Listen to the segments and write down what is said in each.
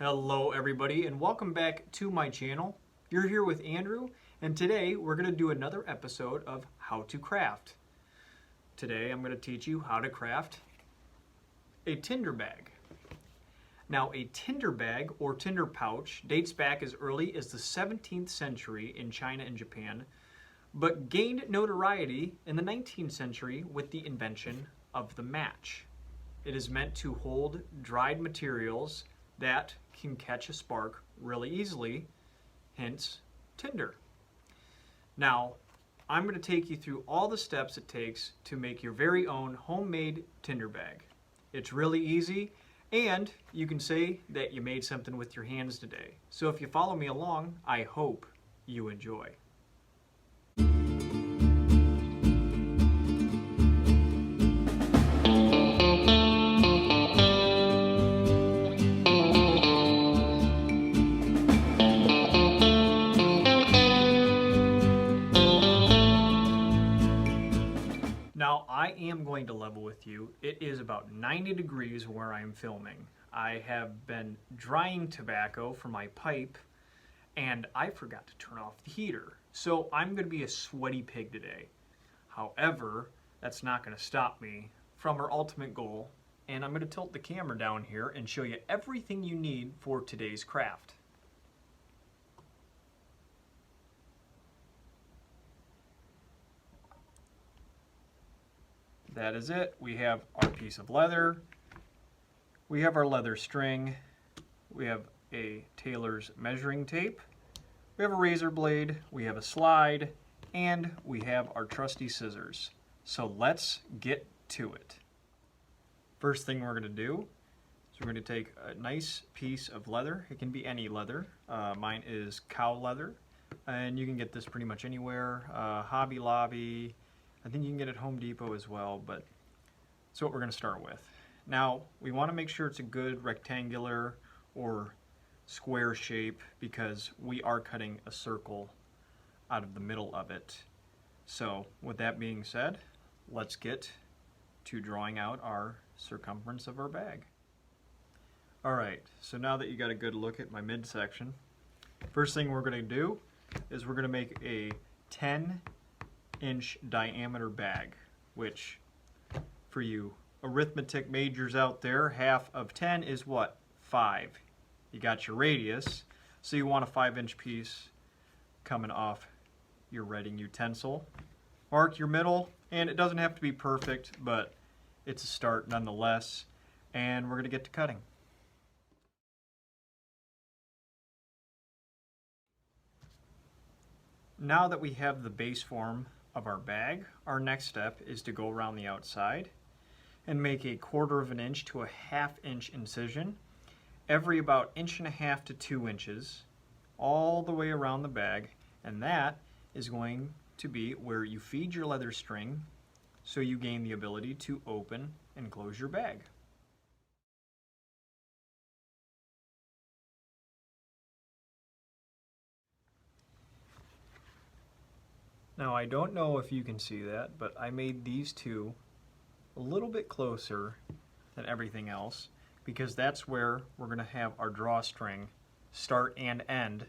Hello everybody and welcome back to my channel. You're here with Andrew and today we're going to do another episode of How to Craft. Today I'm going to teach you how to craft a Tinder bag. Now a Tinder bag or Tinder pouch dates back as early as the 17th century in China and Japan, but gained notoriety in the 19th century with the invention of the match. It is meant to hold dried materials that can catch a spark really easily, hence Tinder. Now, I'm going to take you through all the steps it takes to make your very own homemade Tinder bag. It's really easy, and you can say that you made something with your hands today. So if you follow me along, I hope you enjoy. Now, I am going to level with you. It is about 90 degrees where I'm filming. I have been drying tobacco for my pipe, and I forgot to turn off the heater. So I'm going to be a sweaty pig today. However, that's not going to stop me from our ultimate goal, and I'm going to tilt the camera down here and show you everything you need for today's craft. That is it. We have our piece of leather, we have our leather string, we have a tailor's measuring tape, we have a razor blade, we have a slide, and we have our trusty scissors. So let's get to it. First thing we're going to do is we're going to take a nice piece of leather. It can be any leather. Mine is cow leather, and you can get this pretty much anywhere. Hobby Lobby, I think you can get it at Home Depot as well, but that's what we're going to start with. Now, we want to make sure it's a good rectangular or square shape because we are cutting a circle out of the middle of it. So, with that being said, let's get to drawing out our circumference of our bag. Alright, so now that you got a good look at my midsection, first thing we're going to do is we're going to make a 10-inch diameter bag, which for you arithmetic majors out there, half of 10 is what? 5. You got your radius, so you want a 5-inch piece coming off your writing utensil. Mark your middle, and it doesn't have to be perfect, but it's a start nonetheless, and we're going to get to cutting. Now that we have the base form of our bag, our next step is to go around the outside and make a 1/4 inch to a 1/2 inch incision every about 1.5 to 2 inches all the way around the bag, and that is going to be where you feed your leather string so you gain the ability to open and close your bag. Now, I don't know if you can see that, but I made these two a little bit closer than everything else because that's where we're going to have our drawstring start and end,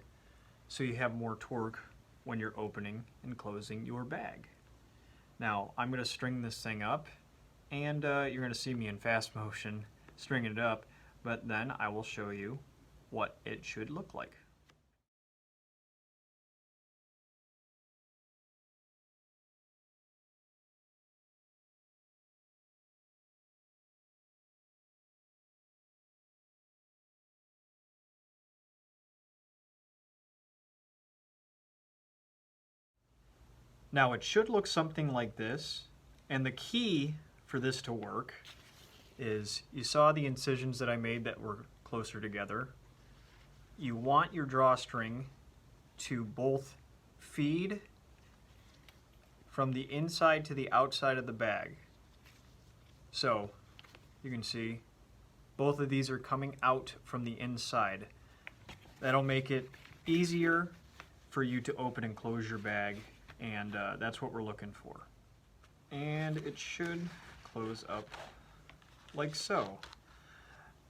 so you have more torque when you're opening and closing your bag. Now, I'm going to string this thing up, and you're going to see me in fast motion stringing it up, but then I will show you what it should look like. Now it should look something like this, and the key for this to work is you saw the incisions that I made that were closer together. You want your drawstring to both feed from the inside to the outside of the bag. So you can see both of these are coming out from the inside. That'll make it easier for you to open and close your bag, and that's what we're looking for. And it should close up like so.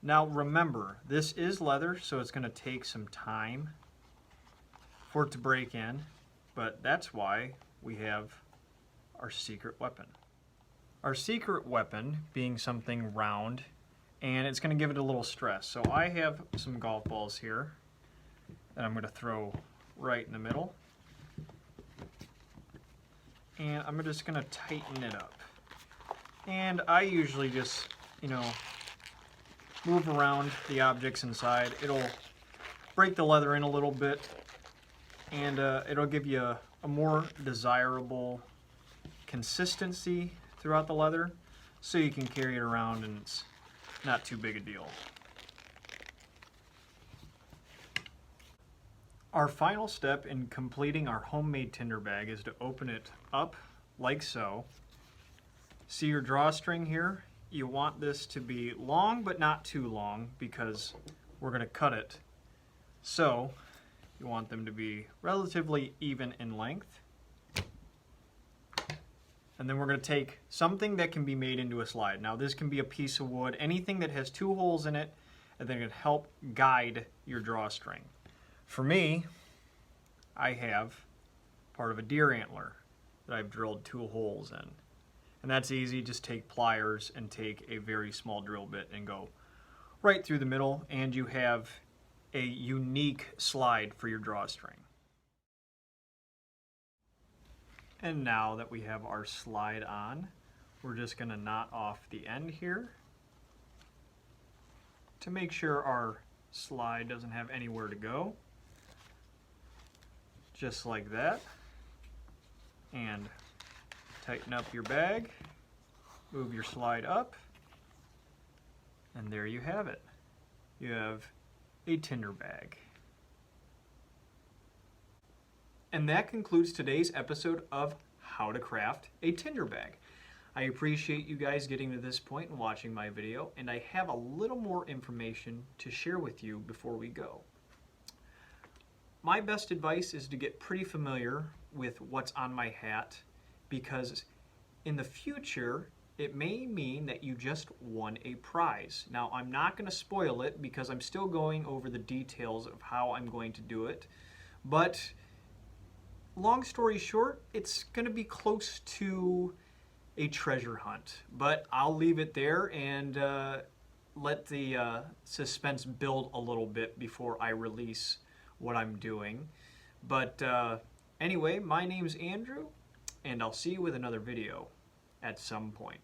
Now remember, this is leather, so it's going to take some time for it to break in, but that's why we have our secret weapon. Our secret weapon being something round, and it's going to give it a little stress. So I have some golf balls here that I'm going to throw right in the middle. And I'm just going to tighten it up. And I usually just, move around the objects inside. It'll break the leather in a little bit, and it'll give you a more desirable consistency throughout the leather, so you can carry it around and it's not too big a deal. Our final step in completing our homemade Tinder bag is to open it up like so. See your drawstring here? You want this to be long but not too long because we're going to cut it. So you want them to be relatively even in length. And then we're going to take something that can be made into a slide. Now this can be a piece of wood, anything that has 2 holes in it, and then it can help guide your drawstring. For me, I have part of a deer antler that I've drilled 2 holes in. And that's easy, just take pliers and take a very small drill bit and go right through the middle, and you have a unique slide for your drawstring. And now that we have our slide on, we're just going to knot off the end here to make sure our slide doesn't have anywhere to go. Just like that. And tighten up your bag, move your slide up, and there you have it. You have a Tinder bag. And that concludes today's episode of How to Craft a Tinder Bag. I appreciate you guys getting to this point and watching my video, and I have a little more information to share with you before we go. My best advice is to get pretty familiar with what's on my hat, because in the future, it may mean that you just won a prize. Now, I'm not going to spoil it because I'm still going over the details of how I'm going to do it. But long story short, it's going to be close to a treasure hunt. But I'll leave it there and let the suspense build a little bit before I release what I'm doing. But anyway, my name's Andrew, and I'll see you with another video at some point.